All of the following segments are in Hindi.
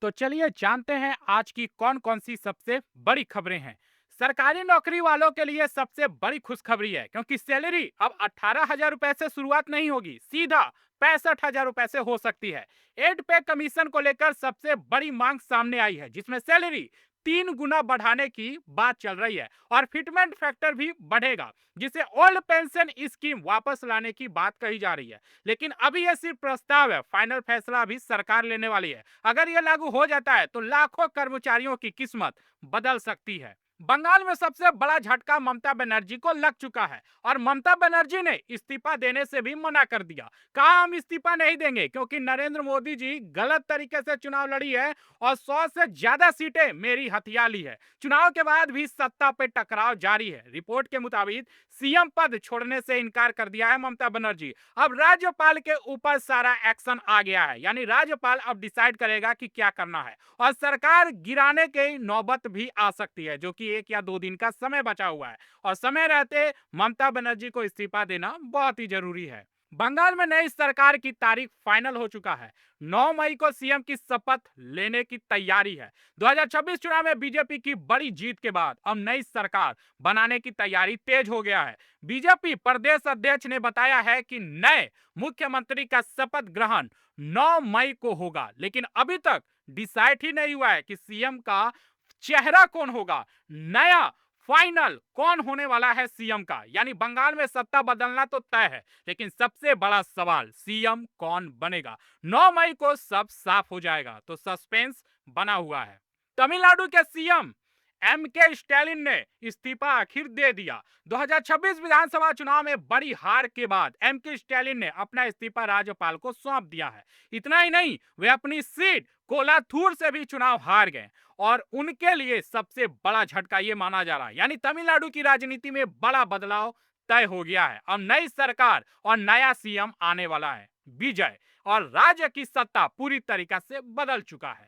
तो चलिए जानते हैं आज की कौन कौन सी सबसे बड़ी खबरें हैं। सरकारी नौकरी वालों के लिए सबसे बड़ी खुशखबरी है क्योंकि सैलरी अब 18,000 रुपए से शुरुआत नहीं होगी, सीधा 65,000 रुपए से हो सकती है। एड पे कमीशन को लेकर सबसे बड़ी मांग सामने आई है, जिसमें सैलरी 3 गुना बढ़ाने की बात चल रही है और फिटमेंट फैक्टर भी बढ़ेगा, जिसे ओल्ड पेंशन स्कीम वापस लाने की बात कही जा रही है। लेकिन अभी यह सिर्फ प्रस्ताव है, फाइनल फैसला अभी सरकार लेने वाली है। अगर यह लागू हो जाता है तो लाखों कर्मचारियों की किस्मत बदल सकती है। बंगाल में सबसे बड़ा झटका ममता बनर्जी को लग चुका है और ममता बनर्जी ने इस्तीफा देने से भी मना कर दिया। कहा हम इस्तीफा नहीं देंगे क्योंकि नरेंद्र मोदी जी गलत तरीके से चुनाव लड़ी है और 100 से ज्यादा सीटें मेरी हथिया ली है। चुनाव के बाद भी सत्ता पे टकराव जारी है। रिपोर्ट के मुताबिक सीएम पद छोड़ने से इनकार कर दिया है ममता बनर्जी। अब राज्यपाल के ऊपर सारा एक्शन आ गया है, यानी राज्यपाल अब डिसाइड करेगा कि क्या करना है और सरकार गिराने की नौबत भी आ सकती है, जो कि 1 या 2 दिन का समय बचा हुआ है और समय रहते ममता बनर्जी को इस्तीफा देना बहुत ही जरूरी है। बंगाल में नई सरकार की तारीख फाइनल हो चुका है। 9 मई को सीएम की शपथ लेने की तैयारी है। 2026 चुनाव में बीजेपी की बड़ी जीत के बाद अब नई सरकार बनाने की तैयारी तेज हो गया है। बीजेपी प्रदेश अध्यक्ष ने बताया है कि नए मुख्यमंत्री का शपथ ग्रहण 9 मई को होगा, लेकिन अभी तक डिसाइड ही नहीं हुआ है कि सीएम का चेहरा कौन होगा। नया फाइनल कौन होने वाला है सीएम का, यानी बंगाल में सत्ता बदलना तो तय है, लेकिन सबसे बड़ा सवाल सीएम कौन बनेगा। 9 मई को सब साफ हो जाएगा, तो सस्पेंस बना हुआ है। तमिलनाडु के सीएम एम के स्टैलिन ने इस्तीफा आखिर दे दिया। 2026 विधानसभा चुनाव में बड़ी हार के बाद एम के स्टैलिन ने अपना इस्तीफा राज्यपाल को सौंप दिया है। इतना ही नहीं, वे अपनी सीट कोलाथूर से भी चुनाव हार गए और उनके लिए सबसे बड़ा झटका ये माना जा रहा है, यानी तमिलनाडु की राजनीति में बड़ा बदलाव तय हो गया है। अब नई सरकार और नया सीएम आने वाला है। विजय और राज्य की सत्ता पूरी तरीके से बदल चुका है।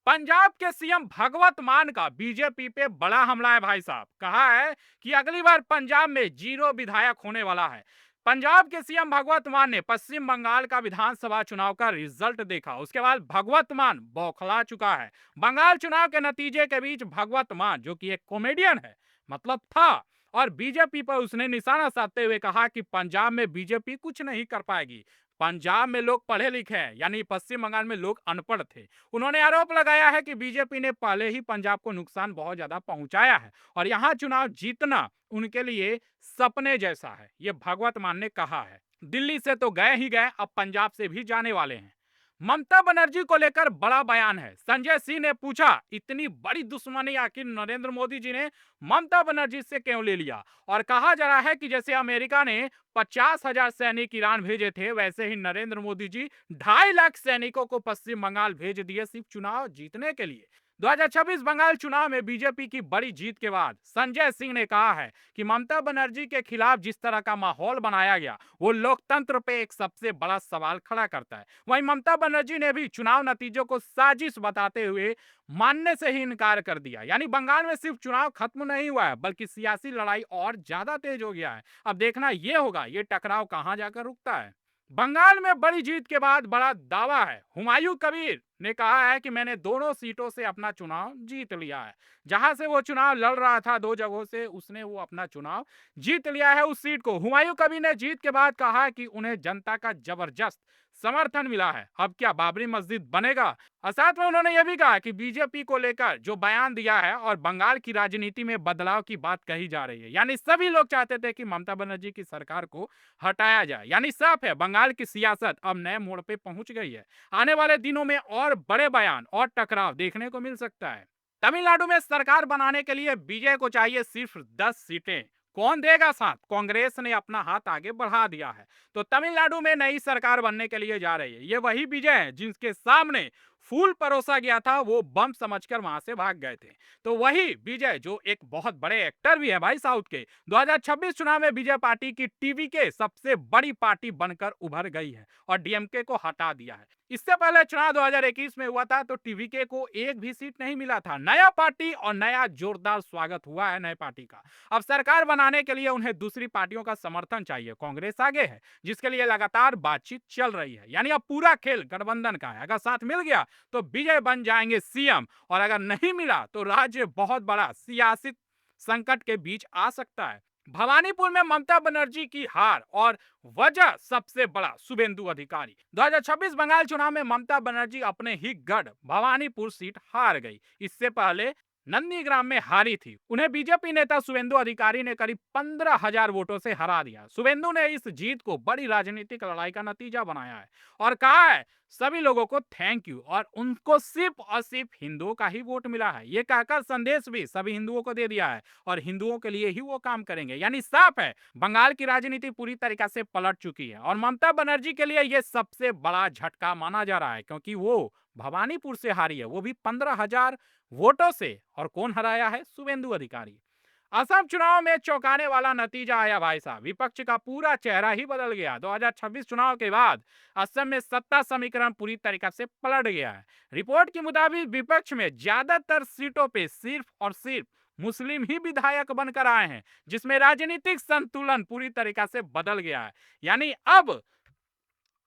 पंजाब के सीएम भगवत मान का बीजेपी पे बड़ा हमला है भाई साहब। कहा है कि अगली बार पंजाब में 0 विधायक होने वाला है। पंजाब के सीएम भगवत मान ने पश्चिम बंगाल का विधानसभा चुनाव का रिजल्ट देखा, उसके बाद भगवत मान बौखला चुका है। बंगाल चुनाव के नतीजे के बीच भगवत मान, जो कि एक कॉमेडियन है मतलब था, और बीजेपी पर उसने निशाना साधते हुए कहा कि पंजाब में बीजेपी कुछ नहीं कर पाएगी। पंजाब में लोग पढ़े लिखे हैं, यानी पश्चिम बंगाल में लोग अनपढ़ थे। उन्होंने आरोप लगाया है कि बीजेपी ने पहले ही पंजाब को नुकसान बहुत ज्यादा पहुंचाया है और यहां चुनाव जीतना उनके लिए सपने जैसा है, ये भगवत मान ने कहा है। दिल्ली से तो गए ही गए, अब पंजाब से भी जाने वाले हैं। ममता बनर्जी को लेकर बड़ा बयान है। संजय सिंह ने पूछा, इतनी बड़ी दुश्मनी आखिर नरेंद्र मोदी जी ने ममता बनर्जी से क्यों ले लिया, और कहा जा रहा है कि जैसे अमेरिका ने 50,000 सैनिक ईरान भेजे थे, वैसे ही नरेंद्र मोदी जी 2.5 लाख सैनिकों को पश्चिम बंगाल भेज दिए सिर्फ चुनाव जीतने के लिए। 2026 बंगाल चुनाव में बीजेपी की बड़ी जीत के बाद संजय सिंह ने कहा है कि ममता बनर्जी के खिलाफ जिस तरह का माहौल बनाया गया, वो लोकतंत्र पे एक सबसे बड़ा सवाल खड़ा करता है। वहीं ममता बनर्जी ने भी चुनाव नतीजों को साजिश बताते हुए मानने से ही इनकार कर दिया। यानी बंगाल में सिर्फ चुनाव खत्म नहीं हुआ है, बल्कि सियासी लड़ाई और ज्यादा तेज हो गया है। अब देखना यह होगा ये टकराव कहां जाकर रुकता है। बंगाल में बड़ी जीत के बाद बड़ा दावा है। हुमायूं कबीर ने कहा है कि मैंने दोनों सीटों से अपना चुनाव जीत लिया है। जहां से वो चुनाव लड़ रहा था, 2 जगहों से उसने वो अपना चुनाव जीत लिया है उस सीट को। हुमायूं कबीर ने जीत के बाद कहा कि उन्हें जनता का जबरदस्त समर्थन मिला है। अब क्या बाबरी मस्जिद बनेगा? और साथ में उन्होंने यह भी कहा कि बीजेपी को लेकर जो बयान दिया है और बंगाल की राजनीति में बदलाव की बात कही जा रही है, यानी सभी लोग चाहते थे कि ममता बनर्जी की सरकार को हटाया जाए। यानी साफ है, बंगाल की सियासत अब नए मोड़ पे पहुंच गई है। आने वाले दिनों में और बड़े बयान और टकराव देखने को मिल सकता है। तमिलनाडु में सरकार बनाने के लिए विजय को चाहिए सिर्फ 10 सीटें। कौन देगा साथ? कांग्रेस ने अपना हाथ आगे बढ़ा दिया है, तो तमिलनाडु में नई सरकार बनने के लिए जा रही है। ये वही विजय है जिसके सामने फूल परोसा गया था, वो बम समझकर वहां से भाग गए थे। तो वही विजय जो एक बहुत बड़े एक्टर भी है भाई साउथ के, 2026 चुनाव में विजय पार्टी की टीवी के सबसे बड़ी पार्टी बनकर उभर गई है और डीएमके को हटा दिया है। इससे पहले चुनाव 2021 में हुआ था तो टीवीके को एक भी सीट नहीं मिला था। नया पार्टी और नया जोरदार स्वागत हुआ है नए पार्टी का। अब सरकार बनाने के लिए उन्हें दूसरी पार्टियों का समर्थन चाहिए। कांग्रेस आगे है जिसके लिए लगातार बातचीत चल रही है। यानी अब पूरा खेल गठबंधन का है। अगर साथ मिल गया तो विजय बन जाएंगे सीएम और अगर नहीं मिला तो राज्य बहुत बड़ा सियासी संकट के बीच आ सकता है। भवानीपुर में ममता बनर्जी की हार और वजह सबसे बड़ा शुभेंदु अधिकारी। 2026 बंगाल चुनाव में ममता बनर्जी अपने ही गढ़ भवानीपुर सीट हार गई। इससे पहले नंदीग्राम में हारी थी। उन्हें बीजेपी नेता शुभेंदु अधिकारी ने करीब 15,000 वोटों से हरा दिया। शुभेंदु ने इस जीत को बड़ी राजनीतिक लड़ाई का नतीजा बनाया है और कहा है सभी लोगों को थैंक यू और उनको सिर्फ और सिर्फ हिंदुओं का ही वोट मिला है। ये कहकर संदेश भी सभी हिंदुओं को दे दिया है और हिंदुओं के लिए ही वो काम करेंगे। यानी साफ है बंगाल की राजनीति पूरी तरीके से पलट चुकी है और ममता बनर्जी के लिए ये सबसे बड़ा झटका माना जा रहा है क्योंकि वो भवानीपुर से हारी है, वो भी 15,000 वोटों से। और कौन हराया है? शुभेंदु अधिकारी। असम चुनाव में चौंकाने वाला नतीजा आया भाई साहब। विपक्ष का पूरा चेहरा ही बदल गया। 2026 चुनाव के बाद असम में सत्ता समीकरण पूरी तरीके से पलट गया है। रिपोर्ट के मुताबिक विपक्ष में ज्यादातर सीटों पे सिर्फ और सिर्फ मुस्लिम ही विधायक बनकर आए हैं जिसमें राजनीतिक संतुलन पूरी तरीके से बदल गया है। यानी अब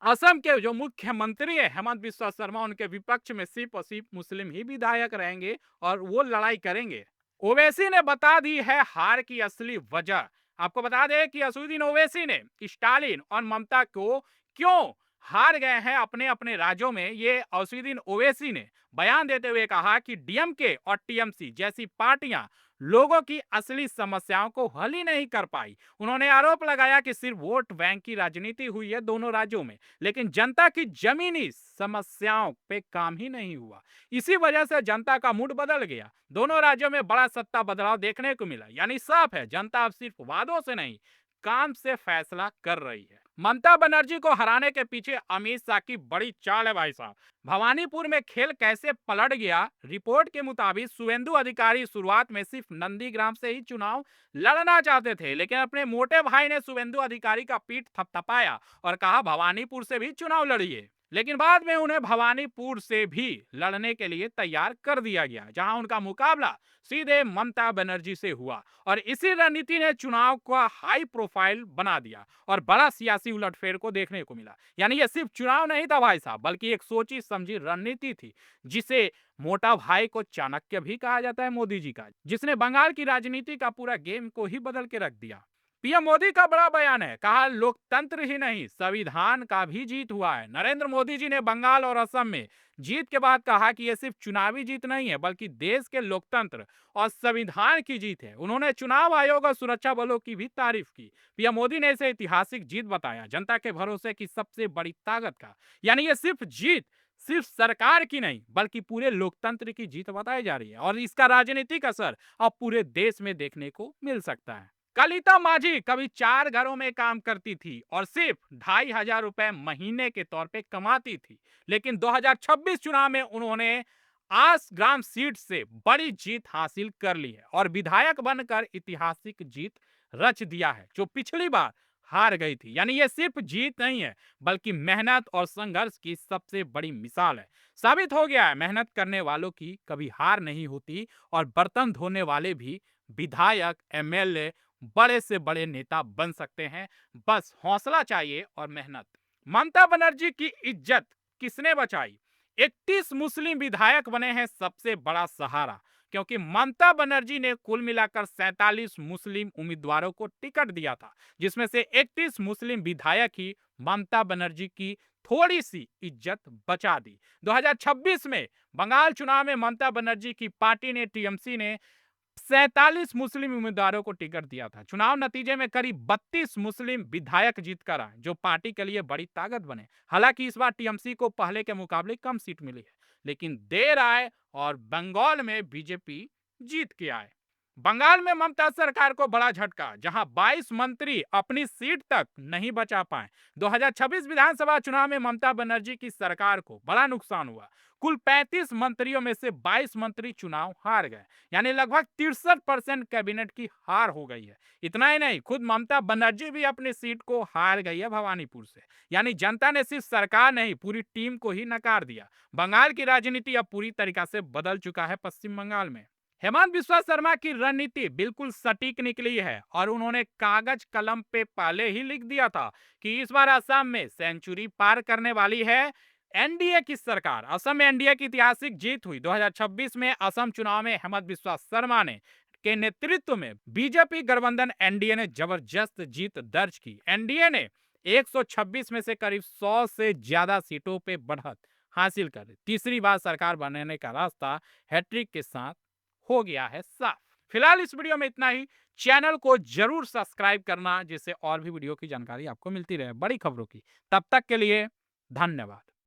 असम के जो मुख्यमंत्री है हेमंत बिस्वा शर्मा उनके विपक्ष में सिर्फ और सिर्फ मुस्लिम ही विधायक रहेंगे और वो लड़ाई करेंगे। ओवैसी ने बता दी है हार की असली वजह। आपको बता दें कि असदुद्दीन ओवैसी ने स्टालिन और ममता को क्यों हार गए हैं अपने अपने राज्यों में, ये असदुद्दीन ओवैसी ने बयान देते हुए कहा कि डीएमके और टीएमसी जैसी पार्टियां लोगों की असली समस्याओं को हल ही नहीं कर पाई। उन्होंने आरोप लगाया कि सिर्फ वोट बैंक की राजनीति हुई है दोनों राज्यों में, लेकिन जनता की जमीनी समस्याओं पे काम ही नहीं हुआ। इसी वजह से जनता का मूड बदल गया। दोनों राज्यों में बड़ा सत्ता बदलाव देखने को मिला। यानी साफ है जनता अब सिर्फ वादों से नहीं काम से फैसला कर रही है। ममता बनर्जी को हराने के पीछे अमित शाह की बड़ी चाल है भाई साहब। भवानीपुर में खेल कैसे पलट गया? रिपोर्ट के मुताबिक शुभेंदु अधिकारी शुरुआत में सिर्फ नंदीग्राम से ही चुनाव लड़ना चाहते थे, लेकिन अपने मोटे भाई ने शुभेंदु अधिकारी का पीठ थपथपाया और कहा भवानीपुर से भी चुनाव लड़िए। लेकिन बाद में उन्हें भवानीपुर से भी लड़ने के लिए तैयार कर दिया गया जहां उनका मुकाबला सीधे ममता बनर्जी से हुआ और इसी रणनीति ने चुनाव को हाई प्रोफाइल बना दिया और बड़ा सियासी उलटफेर को देखने को मिला। यानी ये सिर्फ चुनाव नहीं था भाई साहब, बल्कि एक सोची समझी रणनीति थी जिसे मोटा भाई को चाणक्य भी कहा जाता है मोदी जी का, जिसने बंगाल की राजनीति का पूरा गेम को ही बदल के रख दिया। पीएम मोदी का बड़ा बयान है, कहा लोकतंत्र ही नहीं संविधान का भी जीत हुआ है। नरेंद्र मोदी जी ने बंगाल और असम में जीत के बाद कहा कि यह सिर्फ चुनावी जीत नहीं है बल्कि देश के लोकतंत्र और संविधान की जीत है। उन्होंने चुनाव आयोग और सुरक्षा बलों की भी तारीफ की। पीएम मोदी ने इसे ऐतिहासिक जीत बताया, जनता के भरोसे की सबसे बड़ी ताकत का। यानी ये सिर्फ जीत सिर्फ सरकार की नहीं बल्कि पूरे लोकतंत्र की जीत बताई जा रही है और इसका राजनीतिक असर अब पूरे देश में देखने को मिल सकता है। कलिता माझी कभी 4 घरों में काम करती थी और सिर्फ 2,500 रुपए महीने के तौर पे कमाती थी, लेकिन 2026 चुनाव में उन्होंने आस ग्राम सीट से बड़ी जीत हासिल कर ली है और विधायक बनकर ऐतिहासिक जीत रच दिया है जो पिछली बार हार गई थी। यानी ये सिर्फ जीत नहीं है बल्कि मेहनत और संघर्ष की सबसे बड़ी मिसाल है। साबित हो गया है मेहनत करने वालों की कभी हार नहीं होती और बर्तन धोने वाले भी विधायक एमएलए बड़े से बड़े नेता बन सकते हैं। बस हौसला चाहिए और मेहनत। ममता बनर्जी की इज्जत किसने बचाई? 31 मुस्लिम विधायक बने हैं सबसे बड़ा सहारा, क्योंकि ममता बनर्जी ने कुल मिलाकर 47 मुस्लिम उम्मीदवारों को टिकट दिया था, जिसमें से 31 मुस्लिम विधायक ही ममता बनर्जी की थोड़ी सी इज्जत बचा दी। 2026 में बंगाल चुनाव में ममता बनर्जी की पार्टी ने टीएमसी ने 47 मुस्लिम उम्मीदवारों को टिकट दिया था। चुनाव नतीजे में करीब 32 मुस्लिम विधायक जीतकर आए जो पार्टी के लिए बड़ी ताकत बने। हालांकि इस बार टीएमसी को पहले के मुकाबले कम सीट मिली है, लेकिन देर आए और बंगाल में बीजेपी जीत के आए। बंगाल में ममता सरकार को बड़ा झटका, जहां 22 मंत्री अपनी सीट तक नहीं बचा पाए। 2026 विधानसभा चुनाव में ममता बनर्जी की सरकार को बड़ा नुकसान हुआ। कुल 35 मंत्रियों में से 22 मंत्री चुनाव हार गए, यानी लगभग 63% कैबिनेट की हार हो गई है। इतना ही नहीं, खुद ममता बनर्जी भी अपनी सीट को हार गई है भवानीपुर से। यानी जनता ने सिर्फ सरकार नहीं, पूरी टीम को ही नकार दिया। बंगाल की राजनीति अब पूरी तरीका से बदल चुका है पश्चिम बंगाल में। हेमंत बिस्वा शर्मा की रणनीति बिल्कुल सटीक निकली है और उन्होंने कागज कलम पे पहले ही लिख दिया था कि इस बार असम में सेंचुरी पार करने वाली है एनडीए की सरकार। असम में एनडीए की ऐतिहासिक जीत हुई। 2026 में असम चुनाव में हेमंत बिस्वा शर्मा ने के नेतृत्व में बीजेपी गठबंधन एनडीए ने जबरदस्त जीत दर्ज की। एनडीए ने 126 में से करीब 100 से ज्यादा सीटों पे बढ़त हासिल कर तीसरी बार सरकार बनने का रास्ता हैट्रिक के साथ हो गया है साफ। फिलहाल इस वीडियो में इतना ही। चैनल को जरूर सब्सक्राइब करना, जिससे और भी वीडियो की जानकारी आपको मिलती रहे बड़ी खबरों की। तब तक के लिए धन्यवाद।